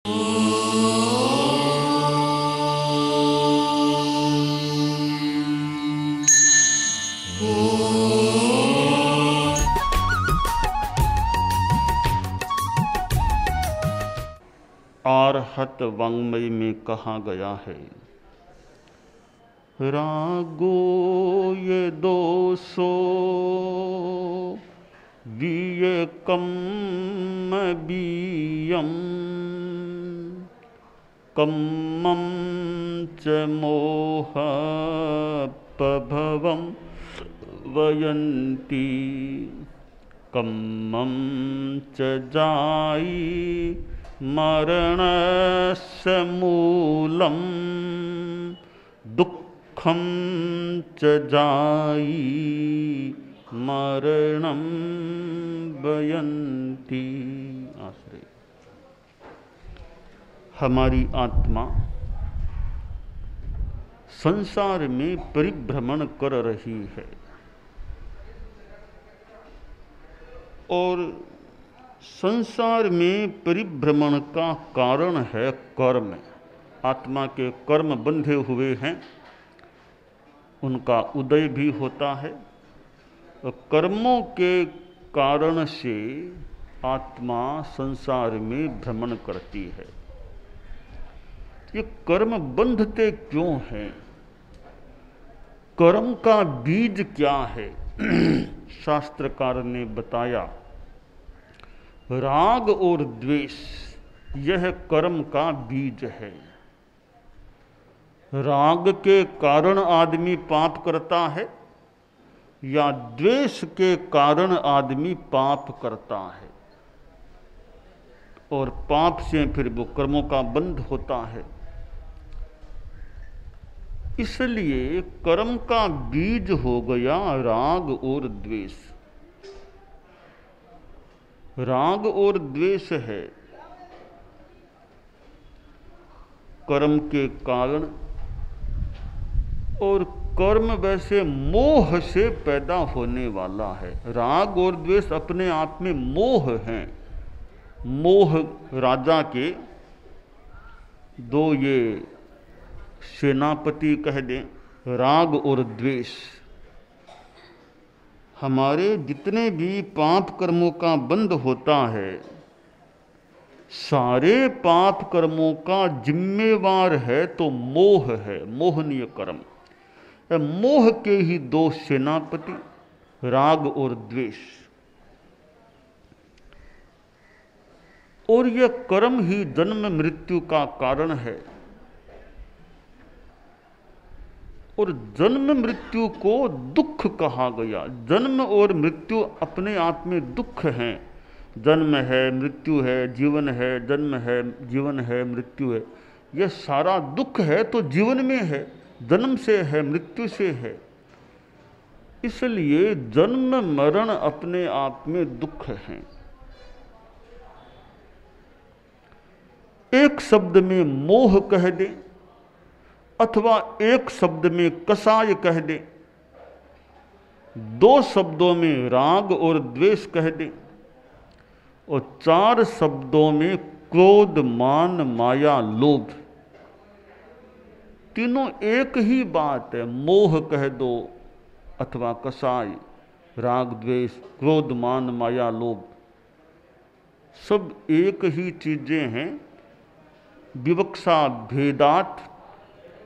आर्हत वाङ्मय में कहा गया है, रागो ये दोषो वियकम बीयम कम्मं च मोह पभवं वयन्ति कम्मं च जायी मरणस्य मूलं दुःखं च जायी मरणं वयन्ति। आश्रय। हमारी आत्मा संसार में परिभ्रमण कर रही है और संसार में परिभ्रमण का कारण है कर्म। आत्मा के कर्म बंधे हुए हैं, उनका उदय भी होता है और कर्मों के कारण से आत्मा संसार में भ्रमण करती है। ये कर्म बंधते क्यों हैं? कर्म का बीज क्या है? शास्त्रकार ने बताया, राग और द्वेष यह कर्म का बीज है। राग के कारण आदमी पाप करता है या द्वेष के कारण आदमी पाप करता है और पाप से फिर वो कर्मों का बंध होता है। इसलिए कर्म का बीज हो गया राग और द्वेष। राग और द्वेष है कर्म के कारण, और कर्म वैसे मोह से पैदा होने वाला है। राग और द्वेष अपने आप में मोह हैं। मोह राजा के दो ये सेनापति कह दें, राग और द्वेष। हमारे जितने भी पाप कर्मों का बंध होता है, सारे पाप कर्मों का जिम्मेवार है तो मोह है, मोहनीय कर्म। मोह के ही दो सेनापति, राग और द्वेष। और यह कर्म ही जन्म मृत्यु का कारण है। और जन्म मृत्यु को दुख कहा गया। जन्म और मृत्यु अपने आप में दुख हैं। जन्म है, मृत्यु है, जीवन है, जन्म है, जीवन है, मृत्यु है। यह सारा दुख है तो जीवन में है, जन्म से है, मृत्यु से है। इसलिए जन्म मरण अपने आप में दुख हैं। एक शब्द में मोह कह दें अथवा एक शब्द में कसाय कह दें, दो शब्दों में राग और द्वेष कह दें और चार शब्दों में क्रोध, मान, माया, लोभ। तीनों एक ही बात है। मोह कह दो अथवा कसाय, राग द्वेष, क्रोध, मान, माया, लोभ, सब एक ही चीजें हैं। विवक्षा भेदात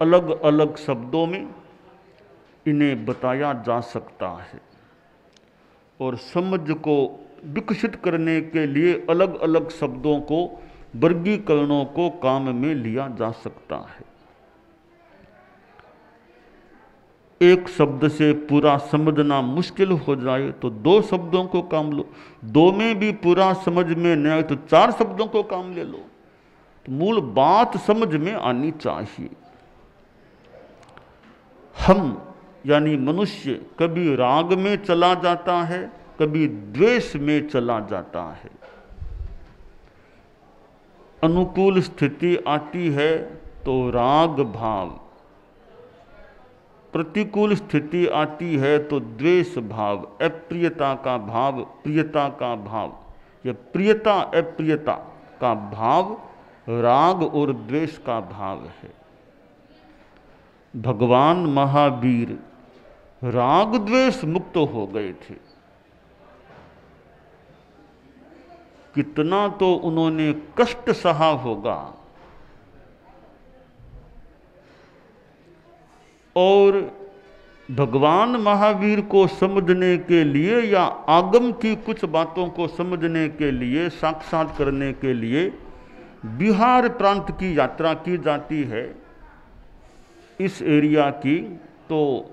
अलग अलग शब्दों में इन्हें बताया जा सकता है और समझ को विकसित करने के लिए अलग अलग शब्दों को, वर्गीकरणों को काम में लिया जा सकता है। एक शब्द से पूरा समझना मुश्किल हो जाए तो दो शब्दों को काम लो। दो में भी पूरा समझ में न आए तो चार शब्दों को काम ले लो। तो मूल बात समझ में आनी चाहिए। हम यानी मनुष्य कभी राग में चला जाता है, कभी द्वेष में चला जाता है। अनुकूल स्थिति आती है तो राग भाव, प्रतिकूल स्थिति आती है तो द्वेष भाव, अप्रियता का भाव, प्रियता का भाव, या प्रियता अप्रियता का भाव राग और द्वेष का भाव है। भगवान महावीर राग द्वेष मुक्त हो गए थे। कितना तो उन्होंने कष्ट सहा होगा, और भगवान महावीर को समझने के लिए या आगम की कुछ बातों को समझने के लिए, साक्षात करने के लिए बिहार प्रांत की यात्रा की जाती है इस एरिया की, तो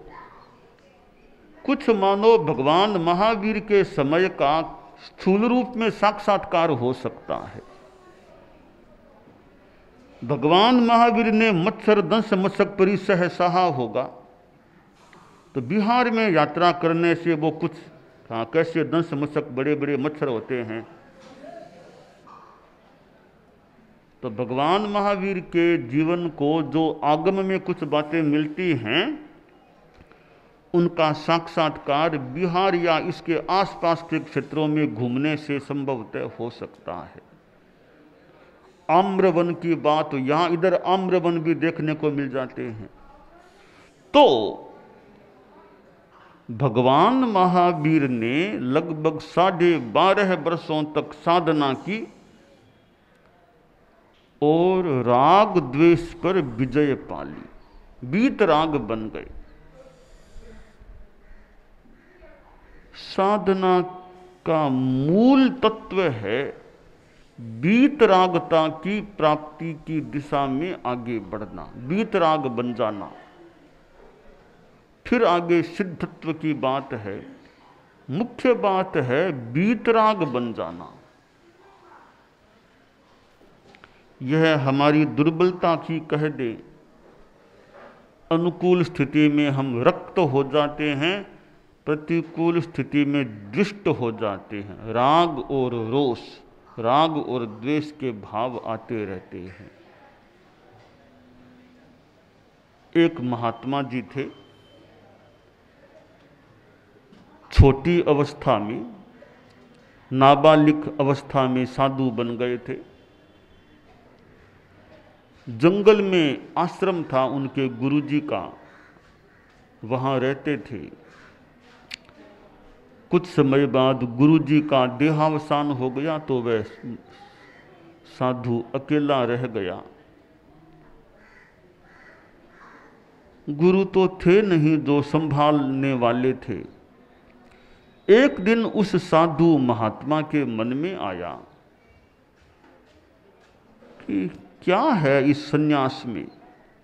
कुछ मानो भगवान महावीर के समय का स्थूल रूप में साक्षात्कार हो सकता है। भगवान महावीर ने मत्सर दंश मत्सक परिसह सहा होगा, तो बिहार में यात्रा करने से वो कुछ, हाँ, कैसे दंश मत्सक बड़े बड़े मच्छर होते हैं, तो भगवान महावीर के जीवन को जो आगम में कुछ बातें मिलती हैं, उनका साक्षात्कार बिहार या इसके आसपास के क्षेत्रों में घूमने से संभवतः हो सकता है। आम्रवन की बात, यहां इधर आम्रवन भी देखने को मिल जाते हैं। तो भगवान महावीर ने लगभग 12.5 वर्षों तक साधना की और राग द्वेष पर विजय पाली, वीतराग बन गए। साधना का मूल तत्व है वीतरागता की प्राप्ति की दिशा में आगे बढ़ना, वीतराग बन जाना। फिर आगे सिद्धत्व की बात है, मुख्य बात है वीतराग बन जाना। यह हमारी दुर्बलता की कह दे, अनुकूल स्थिति में हम रक्त हो जाते हैं, प्रतिकूल स्थिति में दुष्ट हो जाते हैं। राग और रोष, राग और द्वेष के भाव आते रहते हैं। एक महात्मा जी थे, छोटी अवस्था में, नाबालिग अवस्था में साधु बन गए थे। जंगल में आश्रम था उनके गुरुजी का, वहाँ रहते थे। कुछ समय बाद गुरुजी का देहावसान हो गया तो वह साधु अकेला रह गया। गुरु तो थे नहीं जो संभालने वाले थे। एक दिन उस साधु महात्मा के मन में आया कि क्या है इस सन्यास में,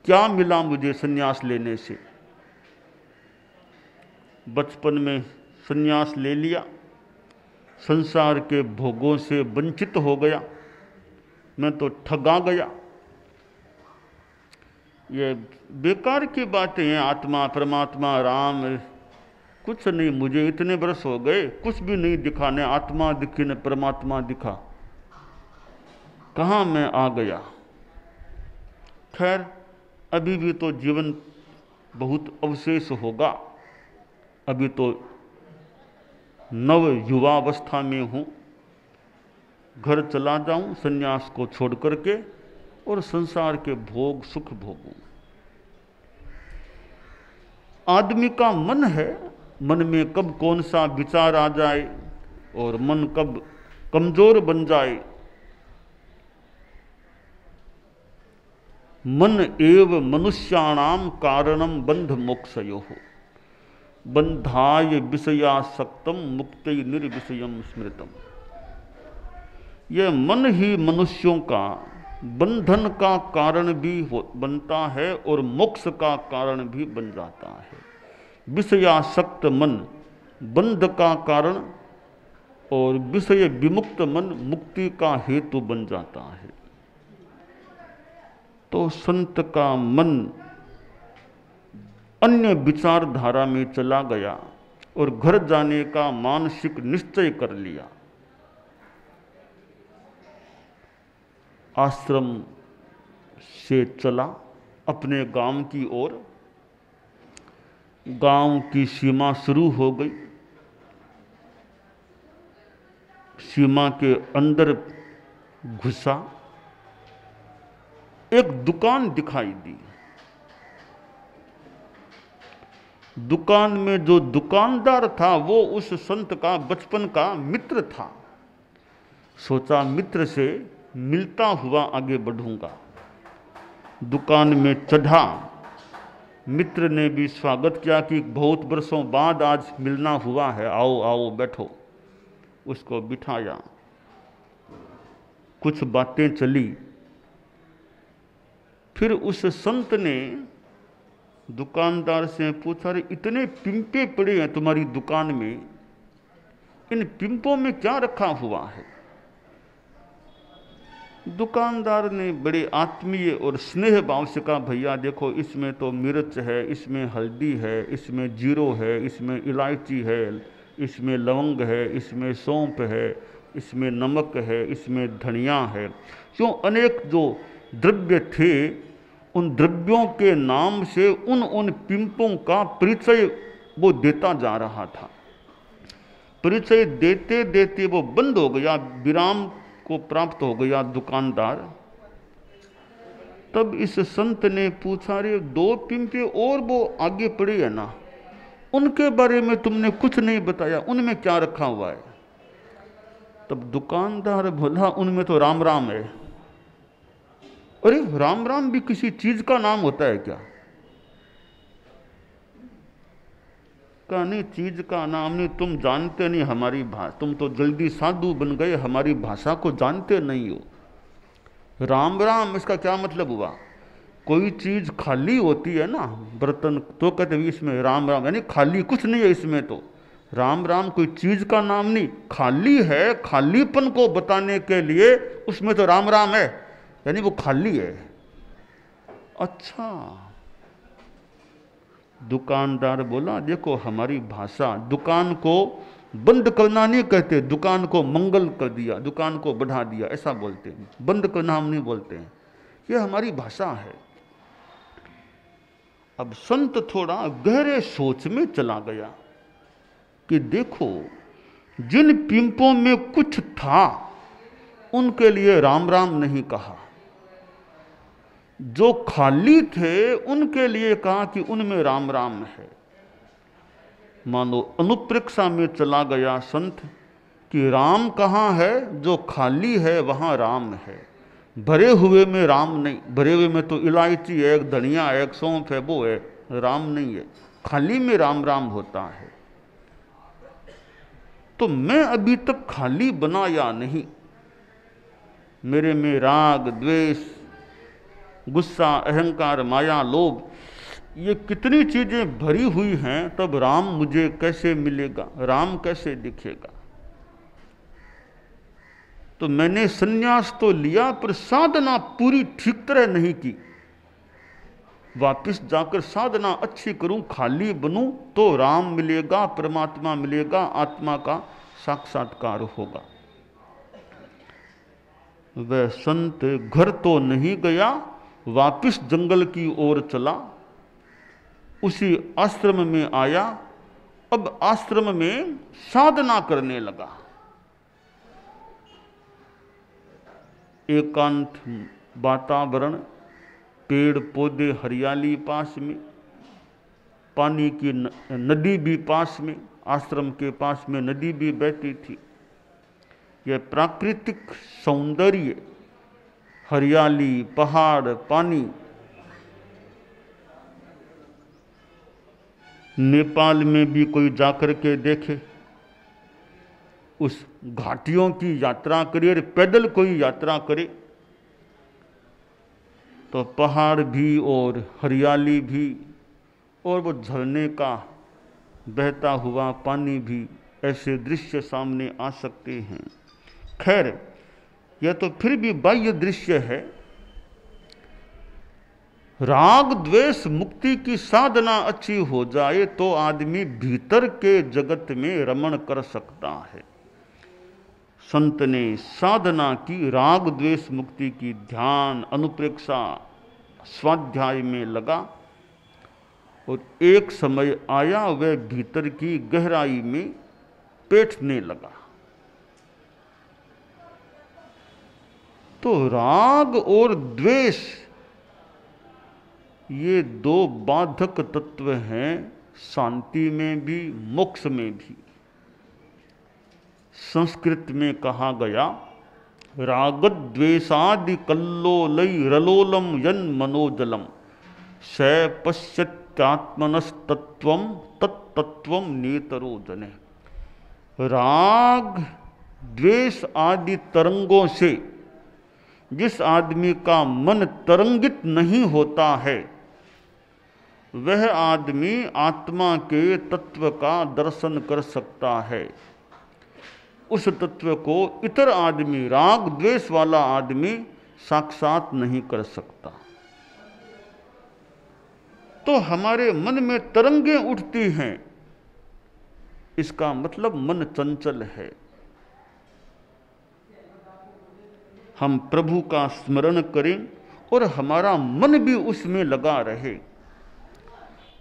क्या मिला मुझे सन्यास लेने से। बचपन में सन्यास ले लिया, संसार के भोगों से वंचित हो गया, मैं तो ठगा गया। ये बेकार की बातें हैं, आत्मा परमात्मा राम कुछ नहीं। मुझे इतने वर्ष हो गए, कुछ भी नहीं दिखा, न आत्मा दिखी न परमात्मा दिखा, कहाँ मैं आ गया। खैर, अभी भी तो जीवन बहुत अवशेष होगा, अभी तो नव युवावस्था में हूँ। घर चला जाऊं सन्यास को छोड़ करके और संसार के भोग सुख भोगूं। आदमी का मन है, मन में कब कौन सा विचार आ जाए और मन कब कमजोर बन जाए। मन एव मनुष्याणाम कारणम बंध मोक्षयोः बंधाय विषयासक्तम मुक्तै निर्विषयम स्मृतम। यह मन ही मनुष्यों का बंधन का कारण भी बनता है और मोक्ष का कारण भी बन जाता है। विषयासक्त मन बंध का कारण और विषय विमुक्त मन मुक्ति का हेतु बन जाता है। तो संत का मन अन्य विचारधारा में चला गया और घर जाने का मानसिक निश्चय कर लिया। आश्रम से चला अपने गांव की ओर। गांव की सीमा शुरू हो गई। सीमा के अंदर घुसा। एक दुकान दिखाई दी। दुकान में जो दुकानदार था वो उस संत का बचपन का मित्र था। सोचा मित्र से मिलता हुआ आगे बढ़ूंगा। दुकान में चढ़ा। मित्र ने भी स्वागत किया कि बहुत वर्षों बाद आज मिलना हुआ है, आओ आओ बैठो। उसको बिठाया, कुछ बातें चली। फिर उस संत ने दुकानदार से पूछा, अरे इतने पिंपे पड़े हैं तुम्हारी दुकान में, इन पिंपों में क्या रखा हुआ है? दुकानदार ने बड़े आत्मीय और स्नेह भाव से कहा, भैया देखो इसमें तो मिर्च है, इसमें हल्दी है, इसमें जीरो है, इसमें इलायची है, इसमें लवंग है, इसमें सौंफ है, इसमें नमक है, इसमें धनिया है। क्यों अनेक जो द्रव्य थे, उन द्रव्यों के नाम से उन पिंपों का परिचय वो देता जा रहा था। परिचय देते देते वो बंद हो गया, विराम को प्राप्त हो गया दुकानदार। तब इस संत ने पूछा, रे 2 पिंपे और वो आगे पड़े है ना, उनके बारे में तुमने कुछ नहीं बताया, उनमें क्या रखा हुआ है? तब दुकानदार बोला, उनमें तो राम राम है। अरे राम राम भी किसी चीज का नाम होता है क्या? कहा नहीं, चीज का नाम नहीं, तुम जानते नहीं हमारी भाषा, तुम तो जल्दी साधु बन गए, हमारी भाषा को जानते नहीं हो। राम राम इसका क्या मतलब हुआ? कोई चीज खाली होती है ना, बर्तन, तो कहते हैं इसमें राम राम, यानी खाली कुछ नहीं है इसमें। तो राम राम कोई चीज का नाम नहीं, खाली है, खालीपन को बताने के लिए उसमें तो राम राम है, यानी वो खाली है। अच्छा। दुकानदार बोला, देखो हमारी भाषा दुकान को बंद करना नहीं कहते, दुकान को मंगल कर दिया, दुकान को बढ़ा दिया, ऐसा बोलते हैं। बंद करना हम नहीं बोलते हैं, ये हमारी भाषा है। अब संत थोड़ा गहरे सोच में चला गया कि देखो, जिन पिंपों में कुछ था उनके लिए राम राम नहीं कहा, जो खाली थे उनके लिए कहा कि उनमें राम राम है। मानो अनुप्रेक्षा में चला गया संत कि राम कहाँ है? जो खाली है वहाँ राम है, भरे हुए में राम नहीं। भरे हुए में तो इलायची है, एक धनिया है, एक सौंफ है, वो है, राम नहीं है। खाली में राम राम होता है। तो मैं अभी तक खाली बना या नहीं? मेरे में राग, द्वेष, गुस्सा, अहंकार, माया, लोभ, ये कितनी चीजें भरी हुई हैं, तब राम मुझे कैसे मिलेगा, राम कैसे दिखेगा? तो मैंने संन्यास तो लिया, पर साधना पूरी ठीक तरह नहीं की। वापिस जाकर साधना अच्छी करूं, खाली बनूं, तो राम मिलेगा, परमात्मा मिलेगा, आत्मा का साक्षात्कार होगा। वह संत घर तो नहीं गया, वापिस जंगल की ओर चला, उसी आश्रम में आया। अब आश्रम में साधना करने लगा। एकांत वातावरण, पेड़ पौधे, हरियाली पास में, पानी की नदी भी पास में, आश्रम के पास में नदी भी बहती थी। यह प्राकृतिक सौंदर्य, हरियाली, पहाड़, पानी, नेपाल में भी कोई जाकर के देखे, उस घाटियों की यात्रा करे, और पैदल कोई यात्रा करे, तो पहाड़ भी और हरियाली भी और वो झरने का बहता हुआ पानी भी, ऐसे दृश्य सामने आ सकते हैं। खैर, यह तो फिर भी बाह्य दृश्य है। राग द्वेष मुक्ति की साधना अच्छी हो जाए तो आदमी भीतर के जगत में रमण कर सकता है। संत ने साधना की, राग द्वेष मुक्ति की, ध्यान, अनुप्रेक्षा, स्वाध्याय में लगा, और एक समय आया वह भीतर की गहराई में बैठने लगा। तो राग और द्वेष ये दो बाधक तत्व हैं शांति में भी मोक्ष में भी। संस्कृत में कहा गया, रागद्वेषादि कल्लोलई रलोलम यन मनोजलम स पश्यत्यात्मनस्तत्वम तत्तत्वम नेतरो जने। राग द्वेष आदि तरंगों से जिस आदमी का मन तरंगित नहीं होता है, वह आदमी आत्मा के तत्व का दर्शन कर सकता है। उस तत्व को इतर आदमी, राग द्वेष वाला आदमी साक्षात नहीं कर सकता। तो हमारे मन में तरंगें उठती हैं, इसका मतलब मन चंचल है। हम प्रभु का स्मरण करें और हमारा मन भी उसमें लगा रहे।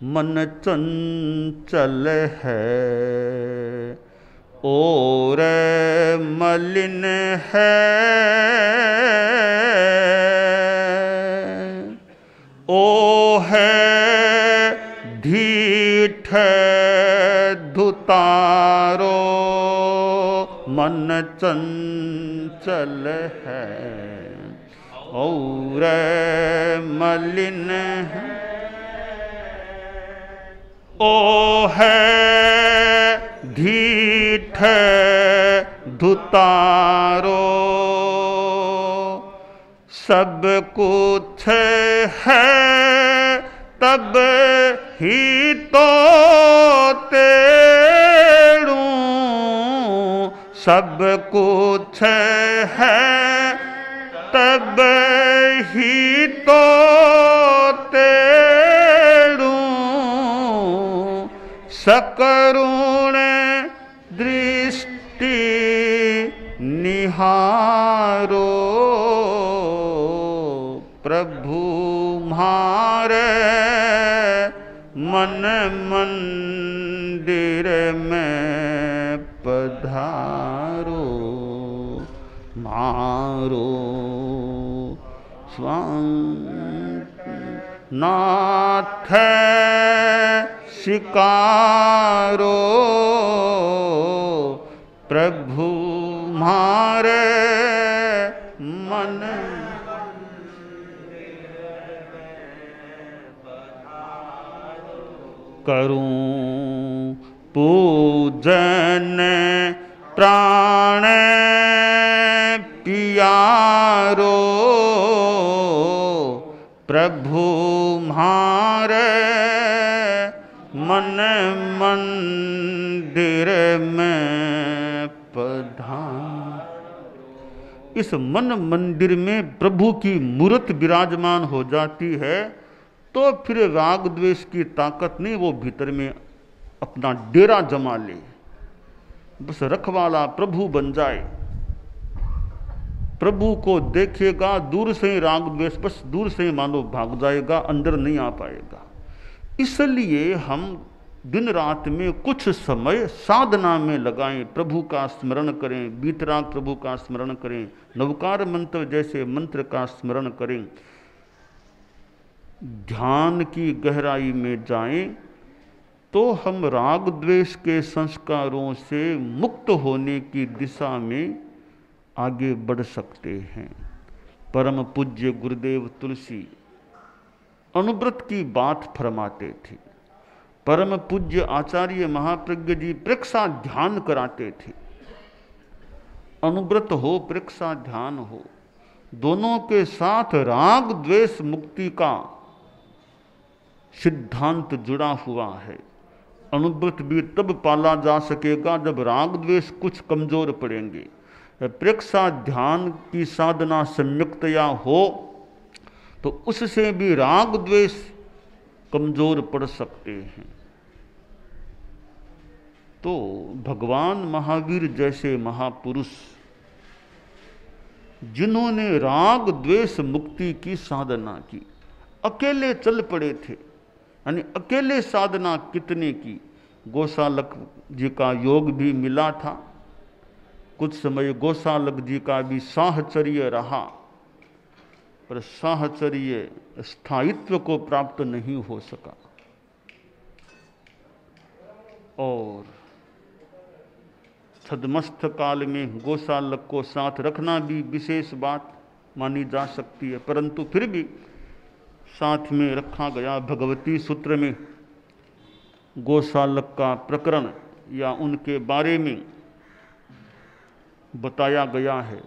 मन चंचल है और मलिन है, ओ है ढीठ धुतारो, मन चंचल है और मलिन है, ओ है ढीठ धुतारो। सब कुछ है तब ही तो तेड़ू, सब कुछ है तब ही तो तेड़ू। सकरुण दृष्टि निहारो, प्रभु म्हारे मन मंदिर में पधारो। मारो स्वांग नाथ शिकारो, प्रभु म्हारे मन करूं पूजन प्राण पियारो, प्रभु म्हारे मन मंदिर में पधार। इस मन मंदिर में प्रभु की मूर्त विराजमान हो जाती है, तो फिर राग द्वेष की ताकत नहीं, वो भीतर में अपना डेरा जमा ले, बस रखवाला प्रभु बन जाए। प्रभु को देखेगा दूर से ही राग द्वेष बस दूर से ही मानो भाग जाएगा, अंदर नहीं आ पाएगा। इसलिए हम दिन रात में कुछ समय साधना में लगाएं, प्रभु का स्मरण करें, बीतराग प्रभु का स्मरण करें, नवकार मंत्र जैसे मंत्र का स्मरण करें, ध्यान की गहराई में जाएं, तो हम राग द्वेष के संस्कारों से मुक्त होने की दिशा में आगे बढ़ सकते हैं। परम पूज्य गुरुदेव तुलसी अनुव्रत की बात फरमाते थे। परम पूज्य आचार्य महाप्रज्ञ जी प्रेक्षा ध्यान कराते थे। अनुव्रत हो प्रेक्षा ध्यान हो, दोनों के साथ राग द्वेष मुक्ति का सिद्धांत जुड़ा हुआ है। अनुव्रत भी तब पाला जा सकेगा जब राग द्वेष कुछ कमजोर पड़ेंगे। प्रेक्षा ध्यान की साधना सम्यक्तया हो तो उससे भी राग द्वेष कमजोर पड़ सकते हैं। तो भगवान महावीर जैसे महापुरुष जिन्होंने राग द्वेष मुक्ति की साधना की, अकेले चल पड़े थे, यानी अकेले साधना कितने की। गोसालक जी का योग भी मिला था, कुछ समय गोसालक जी का भी साहचर्य रहा, पर साहचर्य स्थायित्व को प्राप्त नहीं हो सका। और छद्मस्थ काल में गोसालक को साथ रखना भी विशेष बात मानी जा सकती है, परंतु फिर भी साथ में रखा गया। भगवती सूत्र में गोसालक का प्रकरण या उनके बारे में बताया गया है,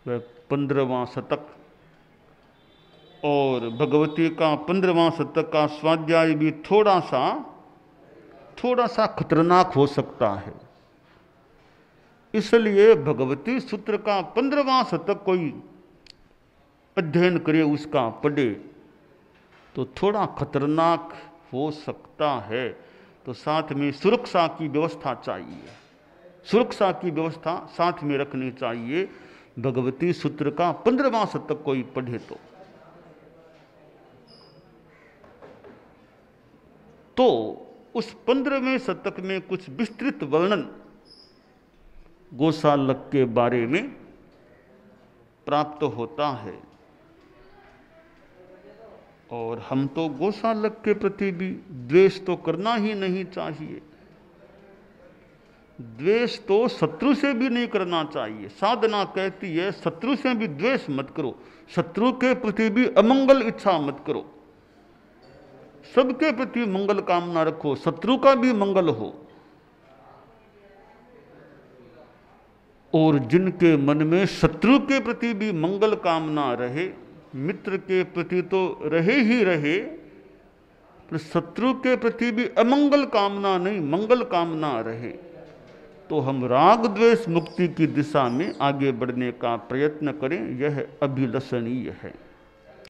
वह 15वां शतक। और भगवती का 15वां शतक का स्वाध्याय भी थोड़ा सा खतरनाक हो सकता है। इसलिए भगवती सूत्र का 15वां शतक कोई अध्ययन करे, उसका पढ़े, तो थोड़ा खतरनाक हो सकता है। तो साथ में सुरक्षा की व्यवस्था चाहिए, सुरक्षा की व्यवस्था साथ में रखनी चाहिए। भगवती सूत्र का 15वां शतक कोई पढ़े तो उस 15वें शतक में कुछ विस्तृत वर्णन गोसालक के बारे में प्राप्त होता है। और हम तो गोसालक के प्रति भी द्वेष तो करना ही नहीं चाहिए। द्वेष तो शत्रु से भी नहीं करना चाहिए। साधना कहती है शत्रु से भी द्वेष मत करो, शत्रु के प्रति भी अमंगल इच्छा मत करो, सबके प्रति मंगल कामना रखो, शत्रु का भी मंगल हो। और जिनके मन में शत्रु के प्रति भी मंगल कामना रहे, मित्र के प्रति तो रहे ही रहे, पर शत्रु के प्रति भी अमंगल कामना नहीं, मंगल कामना रहे, तो हम राग द्वेष मुक्ति की दिशा में आगे बढ़ने का प्रयत्न करें, यह अभिलषणीय है।